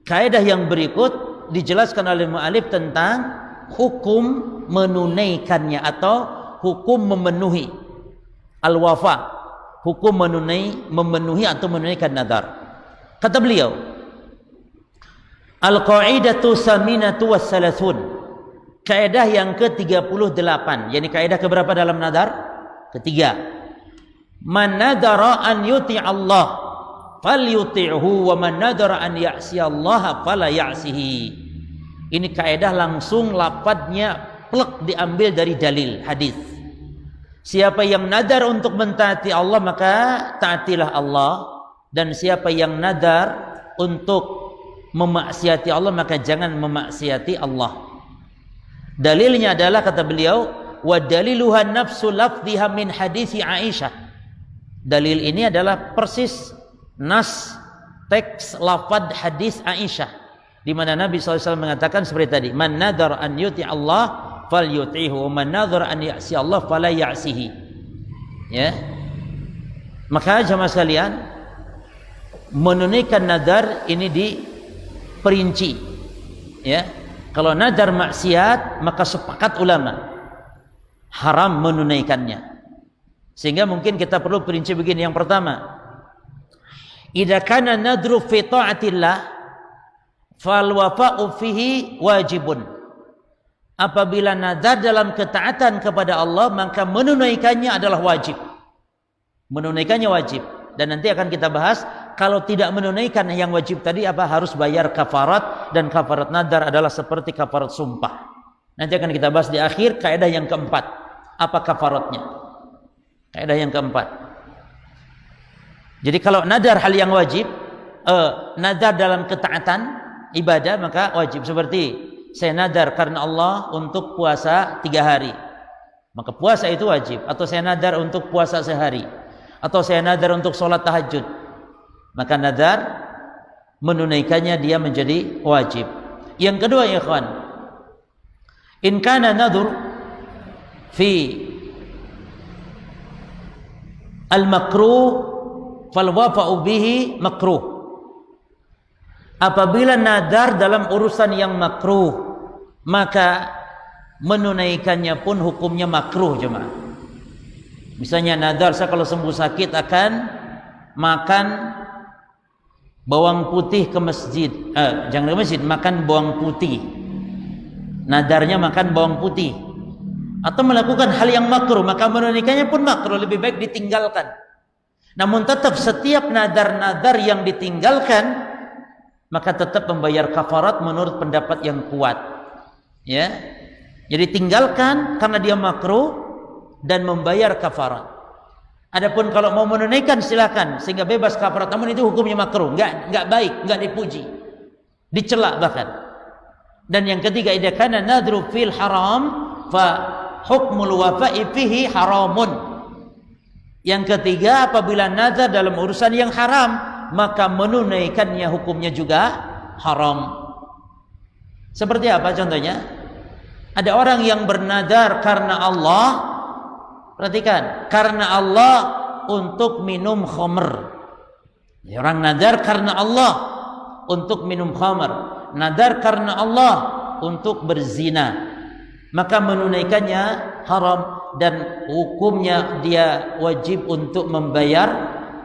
kaidah yang berikut dijelaskan oleh mu'alif tentang hukum menunaikannya atau hukum memenuhi al-wafa, hukum memenuhi atau menunaikan nazar. Kata beliau, al-qaidatu saminatu wassalasun, kaidah yang ke-38, yakni kaidah keberapa dalam nazar? Ketiga. Man nadara an yuti Allah falyuti'hu wa man nadara an ya'si Allah fala ya'sihi. Ini kaidah langsung lafadznya plek diambil dari dalil hadis. Siapa yang nadar untuk mentaati Allah maka taatilah Allah, dan siapa yang nadar untuk memaksiati Allah maka jangan memaksiati Allah. Dalilnya adalah kata beliau, wa daliluha nafsu lafdhiha min hadisi Aisyah. Dalil ini adalah persis nas teks lafad hadis Aisyah, di mana Nabi SAW mengatakan seperti tadi, man nadhar an yuti Allah falyuti'hu wa man nadhar an ya'si Allah fala ya'sihi. Ya. Maka jemaah sekalian, menunaikan nadar ini diperinci. Ya. Kalau nadar maksiat maka sepakat ulama haram menunaikannya. Sehingga mungkin kita perlu perinci begini. Yang pertama, idza kana nadru fi ta'atillah fal wafa'u fihi wajibun. Apabila nadar dalam ketaatan kepada Allah maka menunaikannya adalah wajib. Menunaikannya wajib. Dan nanti akan kita bahas, kalau tidak menunaikan yang wajib tadi apa, harus bayar kafarat, dan kafarat nadar adalah seperti kafarat sumpah. Nanti akan kita bahas di akhir kaidah yang keempat. Apa kafaratnya? Kaidah yang keempat. Jadi kalau nadar hal yang wajib, nadar dalam ketaatan ibadah maka wajib. Seperti saya nadar karena Allah untuk puasa 3 hari, maka puasa itu wajib. Atau saya nadar untuk puasa sehari, atau saya nadar untuk sholat tahajud, maka nadar menunaikannya dia menjadi wajib. Yang kedua ya ikhwan, in kana nadhur fi al-makruh fal wafa'u bihi makruh. Apabila nadar dalam urusan yang makruh maka menunaikannya pun hukumnya makruh jemaah. Misalnya nadar saya kalau sembuh sakit akan makan bawang putih ke masjid, jangan ke masjid, makan bawang putih. Nadarnya makan bawang putih. Atau melakukan hal yang makruh, maka menunaikannya pun makruh, lebih baik ditinggalkan. Namun tetap setiap nadar-nadar yang ditinggalkan maka tetap membayar kafarat menurut pendapat yang kuat. Ya. Jadi tinggalkan karena dia makruh dan membayar kafarat. Adapun kalau mau menunaikan silakan sehingga bebas kafarat, namun itu hukumnya makruh, enggak baik, enggak dipuji. Dicela bahkan. Dan yang ketiga, idza kana nadru fil haram fa hukmul wafa'i fihi haramun. Yang ketiga, apabila nazar dalam urusan yang haram maka menunaikannya hukumnya juga haram. Seperti apa contohnya? Ada orang yang bernadar karena Allah, perhatikan, karena Allah untuk minum khamr. Orang nadar karena Allah untuk minum khamr, nadar karena Allah untuk berzina, maka menunaikannya haram dan hukumnya dia wajib untuk membayar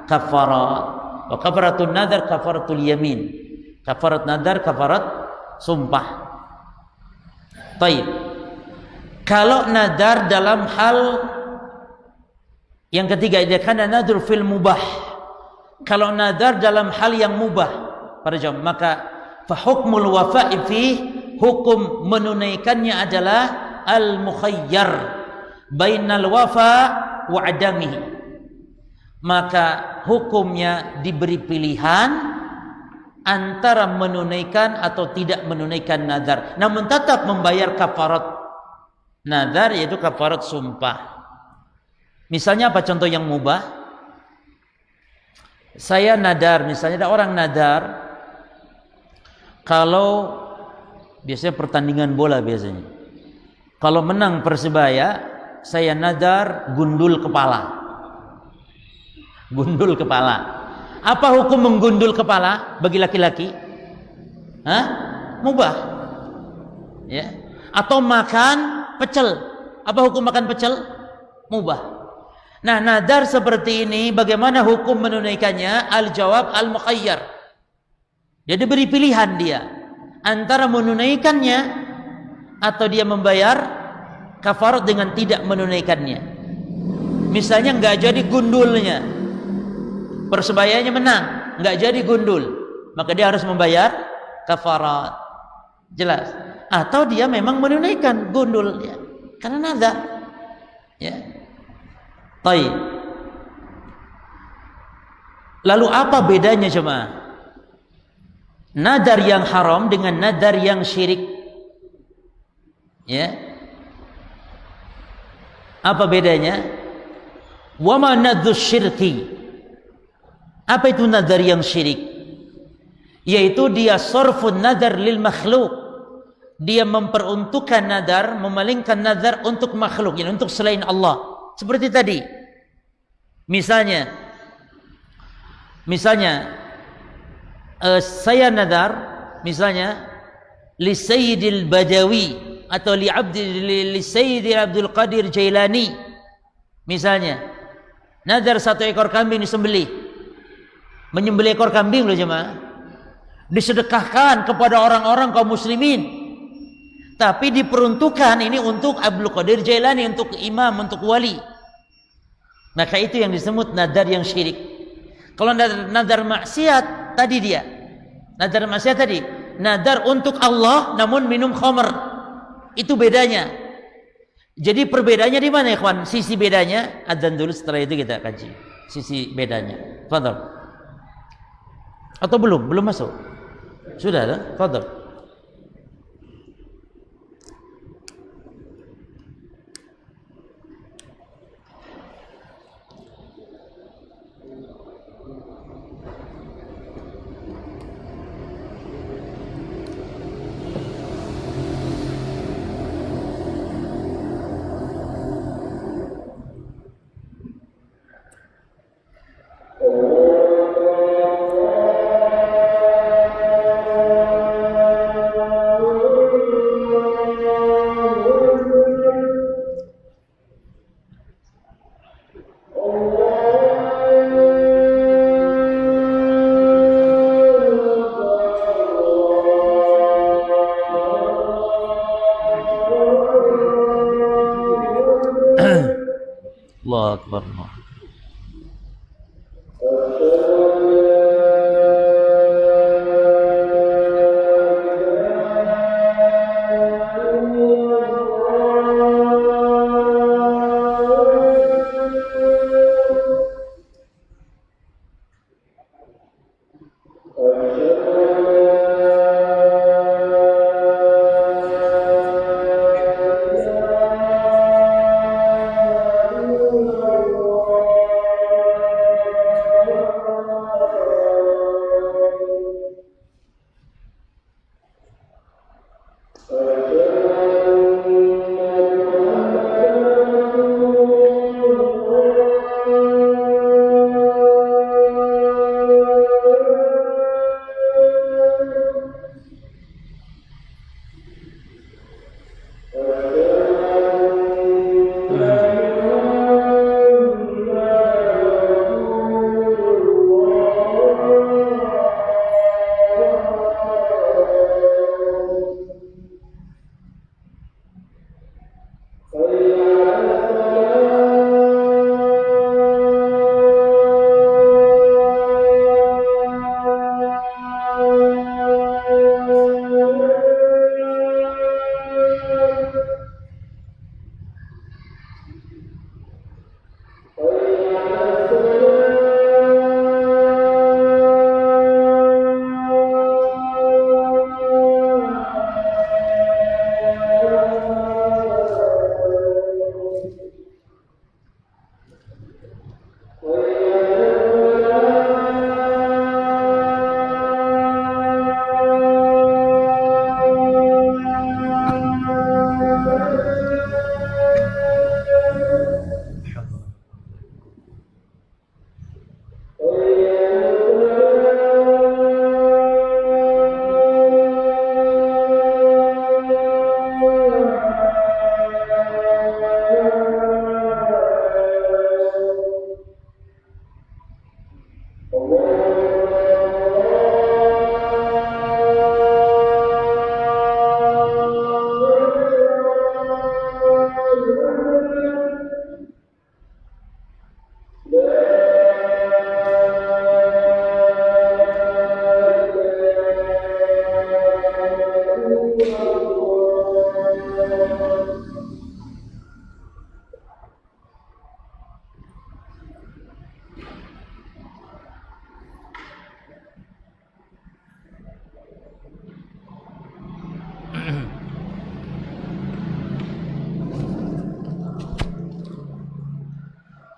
kafarat. Wa kafaratun nadar kafaratul yamin. Kafarat nadar kafarat sumpah. Baik. Kalau nadar dalam hal yang ketiga, dia kana nadar fil mubah. Kalau nadar dalam hal yang mubah, para jamaah, maka fa hukmul wafa'i fi, hukum menunaikannya adalah al-mukhayyar bainal wafa wa adamihi. Maka hukumnya diberi pilihan antara menunaikan atau tidak menunaikan nadar, namun tetap membayar kafarat nadar, yaitu kafarat sumpah. Misalnya apa contoh yang mubah? Saya nadar, misalnya ada orang nadar kalau Biasanya pertandingan bola biasanya. Kalau menang Persebaya, saya nadar gundul kepala. Gundul kepala. Apa hukum menggundul kepala bagi laki-laki? Hah? Mubah. Ya. Atau makan pecel. Apa hukum makan pecel? Mubah. Nah, nadar seperti ini bagaimana hukum menunaikannya? Al-jawab al-mukhayyar. Dia diberi pilihan dia antara menunaikannya atau dia membayar kafarat dengan tidak menunaikannya. Misalnya nggak jadi gundulnya, Persebayanya menang, nggak jadi gundul, maka dia harus membayar kafarat. Jelas. Atau dia memang menunaikan gundul ya, karena nazar. Ya. Baik. Lalu apa bedanya jemaah? Nadar yang haram dengan nadar yang syirik. Ya. Apa bedanya? Wa ma nadzus syirki. Apa itu nadar yang syirik? Yaitu dia sorfun nadar lil makhluk. Dia memperuntukkan nadar, memalingkan nadar untuk makhluk, yani untuk selain Allah. Seperti tadi. Misalnya saya nadar misalnya li Sayyidil Badawi atau li Sayyidil Abdul Qadir Jailani. Misalnya nadar 1 ekor kambing disembelih. Menyembelih ekor kambing loh jemaah, disedekahkan kepada orang-orang kaum muslimin, tapi diperuntukkan ini untuk Abdul Qadir Jailani, untuk imam, untuk wali. Maka itu yang disebut nadar yang syirik. Kalau nadar maksiat tadi dia, nadar maksiat tadi, nadar untuk Allah namun minum khamr, itu bedanya. Jadi perbedaannya di mana ya kawan? Sisi bedanya adzan dulu, setelah itu kita kaji sisi bedanya. Fadhal. Atau belum masuk? Sudah kan? Fadhal. Allah Akbar.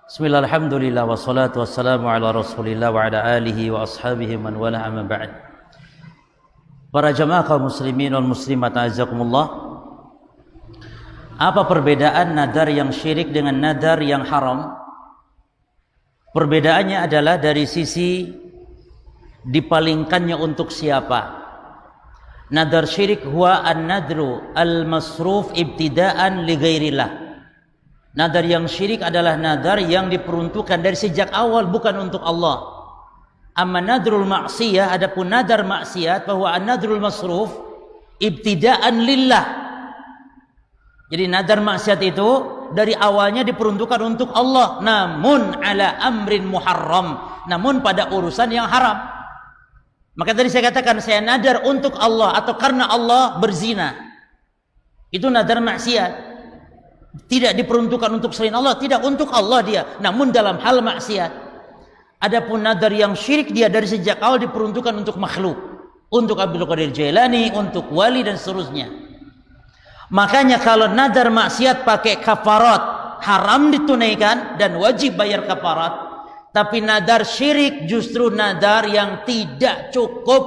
Bismillah, alhamdulillah, wassalatu wassalamu ala rasulillah wa ala alihi wa ashabihi man wala amma ba'd. Para jamaah kaum muslimin wal muslimat azakumullah. Apa perbedaan nadar yang syirik dengan nadar yang haram? Perbedaannya adalah dari sisi dipalingkannya untuk siapa. Nadar syirik huwa an-nadru al-masruf ibtidaan li ghairillah. Nadar yang syirik adalah nadar yang diperuntukkan dari sejak awal bukan untuk Allah. Amma nadrul ma'siyah, adapun nadar maksiat, bahwa an-nadrul masruf ibtidaan lillah. Jadi nadar maksiat itu dari awalnya diperuntukkan untuk Allah, namun ala amrin muharram, namun pada urusan yang haram. Maka tadi saya katakan saya nadar untuk Allah atau karena Allah berzina. Itu nadar maksiat. Tidak diperuntukkan untuk selain Allah, tidak untuk Allah dia, namun dalam hal maksiat. Adapun nadar yang syirik dia dari sejak awal diperuntukkan untuk makhluk, untuk Abdul Qadir Jailani, untuk wali dan seterusnya. Makanya kalau nadar maksiat pakai kafarat, haram ditunaikan dan wajib bayar kafarat. Tapi nadar syirik justru nadar yang tidak cukup,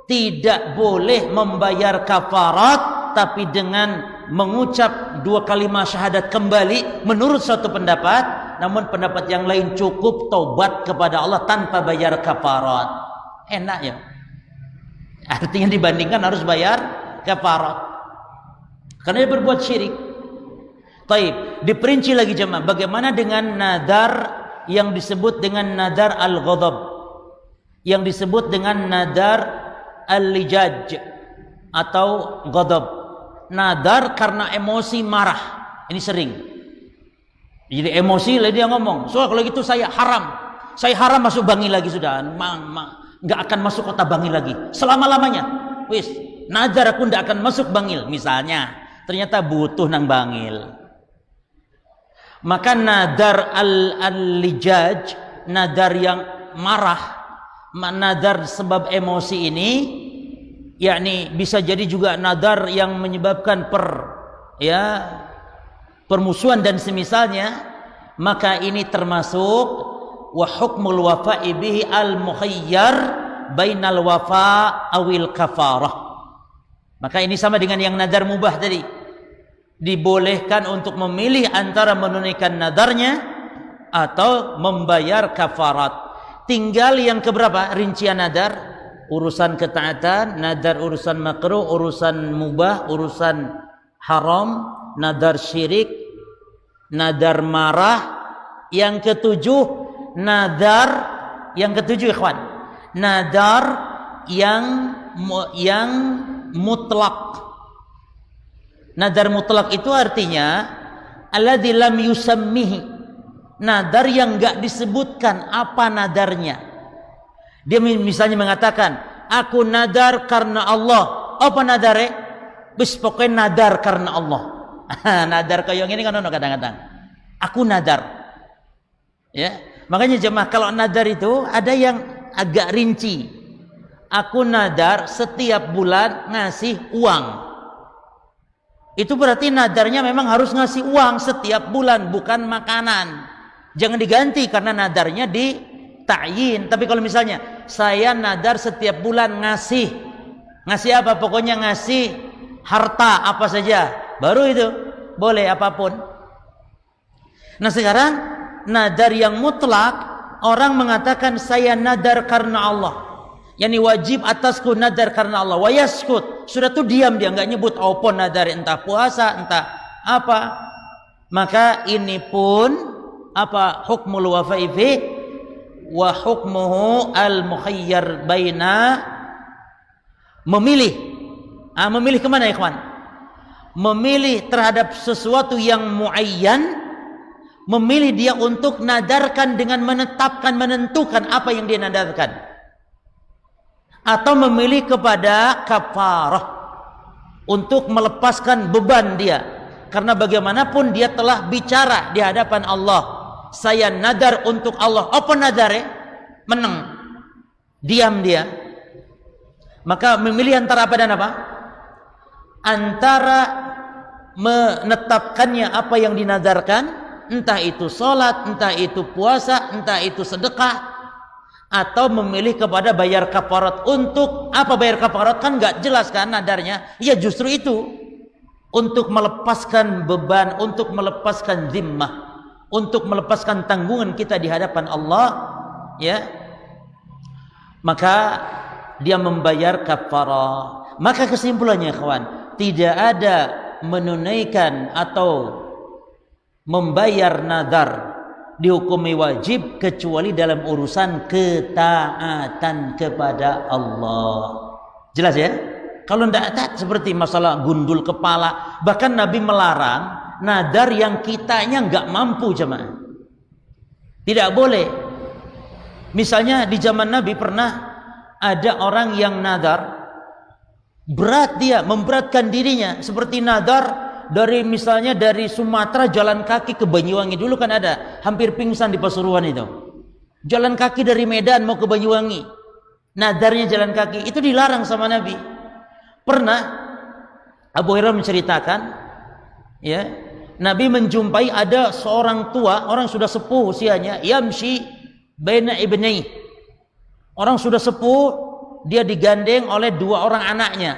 tidak boleh membayar kafarat, tapi dengan mengucap dua kalimat syahadat kembali menurut suatu pendapat, namun pendapat yang lain cukup taubat kepada Allah tanpa bayar kafarat. Enak ya. Artinya dibandingkan harus bayar kafarat karena dia berbuat syirik. Taib, diperinci lagi jemaah, bagaimana dengan nadar yang disebut dengan nadar al-ghadab, yang disebut dengan nadar al-lijaj atau ghadab. Nadar karena emosi marah. Ini sering. Jadi emosi lah dia ngomong. So kalau gitu saya haram masuk Bangi lagi sudah. Nggak akan masuk kota Bangi lagi selama-lamanya. Wis, nadar aku nggak akan masuk Bangil misalnya. Ternyata butuh nang Bangil. Maka nadar al-lijaj, nadar yang marah, nadar sebab emosi ini, yakni bisa jadi juga nadar yang menyebabkan permusuhan dan semisalnya, maka ini termasuk wa hukmul wafa'i bihi al-mukhayyar bainal wafa' awil kafarah. Maka ini sama dengan yang nadar mubah tadi, dibolehkan untuk memilih antara menunaikan nadarnya atau membayar kafarat. Tinggal yang keberapa rincian nadar? Urusan ketaatan, nadar urusan makruh, urusan mubah, urusan haram, nadar syirik, nadar marah. Yang ketujuh, nadar yang ketujuh ikhwan, nadar yang mutlak. Nadar mutlak itu artinya alladzi lam yusammihi, nadar yang enggak disebutkan apa nadarnya. Dia misalnya mengatakan, aku nadar karena Allah. Apa nadare? Bis pokoknya nadar karena Allah. Nadar kayak ini kan kadang-kadang. Aku nadar. Ya, makanya jemaah kalau nadar itu ada yang agak rinci. Aku nadar setiap bulan ngasih uang. Itu berarti nadarnya memang harus ngasih uang setiap bulan, bukan makanan. Jangan diganti karena nadarnya di ta'yin. Tapi kalau misalnya saya nadar setiap bulan ngasih apa? Pokoknya ngasih harta apa saja, baru itu boleh apapun. Nah sekarang nadar yang mutlak, orang mengatakan saya nadar karena Allah, yani wajib atasku nadar karena Allah. Wa yaskut, sudah tuh diam, dia nggak nyebut apa nadar, entah puasa entah apa. Maka ini pun apa hukmul wafa'i fi wa hukmuhu al-mukhayyar baina, memilih. Memilih kemana ikhwan? Memilih terhadap sesuatu yang muayyan, memilih dia untuk nadarkan dengan menentukan apa yang dia nadarkan, atau memilih kepada kafarah untuk melepaskan beban dia, karena bagaimanapun dia telah bicara di hadapan Allah. Saya nadar untuk Allah. Apa nadare? Menang. Diam dia. Maka memilih antara apa dan apa? Antara menetapkannya apa yang dinadarkan entah itu sholat, entah itu puasa, entah itu sedekah, atau memilih kepada bayar kafarat. Untuk apa bayar kafarat? Kan nggak jelas kan nadarnya. Ya justru itu, untuk melepaskan beban, untuk melepaskan zimmah, untuk melepaskan tanggungan kita di hadapan Allah, ya. Maka dia membayar kafarah. Maka kesimpulannya kawan, tidak ada menunaikan atau membayar nadar dihukumi wajib kecuali dalam urusan ketaatan kepada Allah. Jelas ya? Kalau tidak taat seperti masalah gundul kepala, bahkan Nabi melarang nadar yang kitanya nggak mampu jemaah. Tidak boleh. Misalnya di zaman Nabi pernah ada orang yang nadar berat, dia memberatkan dirinya, seperti nadar dari misalnya dari Sumatera jalan kaki ke Banyuwangi. Dulu kan ada hampir pingsan di Pasuruan itu, jalan kaki dari Medan mau ke Banyuwangi, nadarnya jalan kaki, itu dilarang sama Nabi. Pernah Abu Hurairah menceritakan, ya, Nabi menjumpai ada seorang tua, orang sudah sepuh usianya, yamshi baina ibnai, orang sudah sepuh, dia digandeng oleh dua orang anaknya,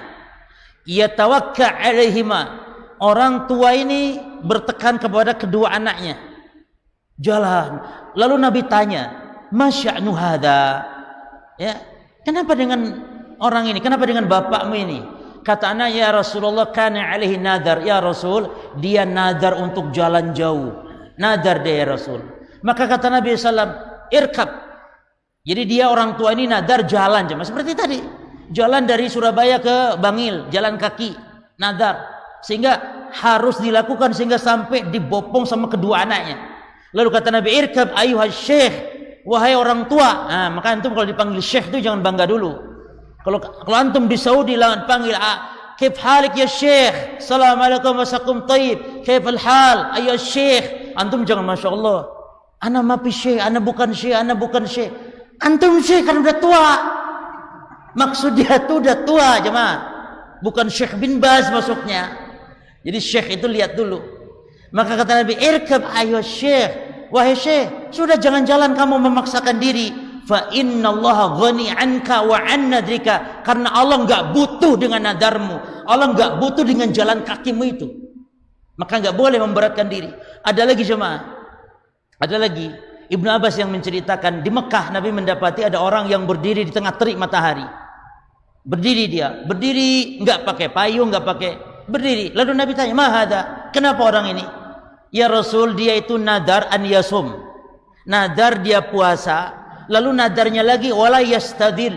yatawakka alaihima, orang tua ini bertekan kepada kedua anaknya, jalan. Lalu Nabi tanya, masya'nu hadha, ya, kenapa dengan orang ini, kenapa dengan bapakmu ini? Kata anak, ya Rasulullah, kana alaihi nadar, ya Rasul, dia nadar untuk jalan jauh, nadar dia ya Rasul. Maka kata Nabi SAW, irkab, jadi dia orang tua ini nadar jalan, seperti tadi, jalan dari Surabaya ke Bangil, jalan kaki, nadar, sehingga harus dilakukan sehingga sampai dibopong sama kedua anaknya. Lalu kata Nabi, irkab ayuhas syekh, wahai orang tua. Nah, maka antum kalau dipanggil syekh itu jangan bangga dulu. Kalau antum di Saudi lah panggil, kif halik ya syekh, assalamualaikum wasakum taib, kif al-hal ayuhas syekh, antum jangan masya Allah, ana mapi syekh, ana bukan syekh, ana bukan syekh. Antum syekh kan udah tua, maksud dia tuh udah tua jemaah, bukan Syekh bin Baz masuknya. Jadi syekh itu lihat dulu. Maka kata Nabi, irkab ayo syekh, wahai syekh, sudah jangan jalan kamu memaksakan diri. Fa innallaha ghani anka wa an nadrika, karena Allah enggak butuh dengan nadarmu, Allah enggak butuh dengan jalan kakimu itu. Maka enggak boleh memberatkan diri. Ada lagi jemaah, ada lagi Ibnu Abbas yang menceritakan, di Mekah Nabi mendapati ada orang yang berdiri di tengah terik matahari. Berdiri dia, berdiri enggak pakai payung, enggak pakai, berdiri. Lalu Nabi tanya, mahada, kenapa orang ini? Ya Rasul, dia itu nadar an yasum, nadar dia puasa, lalu nadarnya lagi wala yastadil,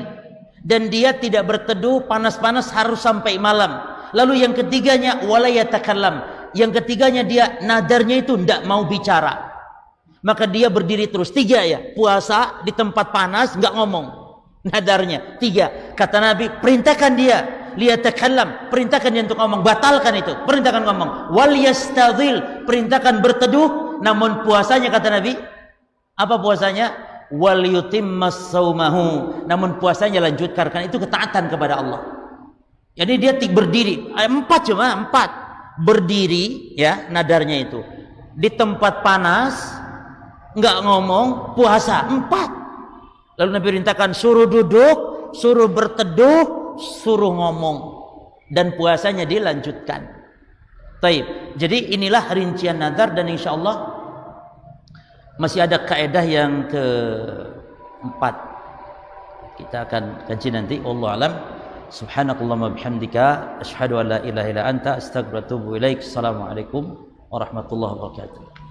dan dia tidak berteduh panas-panas harus sampai malam. Lalu yang ketiganya wala yatakallam, yang ketiganya dia nadarnya itu tidak mau bicara. Maka dia berdiri terus. Tiga ya, puasa di tempat panas nggak ngomong, nadarnya tiga. Kata Nabi, perintahkan dia liyatakallam, perintahkan dia untuk ngomong, batalkan itu, perintahkan ngomong. Wal yastadhil, perintahkan berteduh, namun puasanya kata Nabi, apa puasanya? Wal yutimmas saumahu, namun puasanya lanjutkan, karena itu ketaatan kepada Allah. Jadi dia berdiri, empat cuma empat, berdiri ya, nadarnya itu di tempat panas, nggak ngomong, puasa empat. Lalu Nabi perintahkan suruh duduk, suruh berteduh, suruh ngomong, dan puasanya dilanjutkan. Taib. Jadi inilah rincian nadar, dan insya Allah masih ada kaedah yang keempat kita akan kaji nanti. Wallahu alam. Subhanakallahumma bihamdika asyhadu an la ilaha illa anta astaghfiruka wa atubu ilaik. Assalamualaikum warahmatullahi wabarakatuh.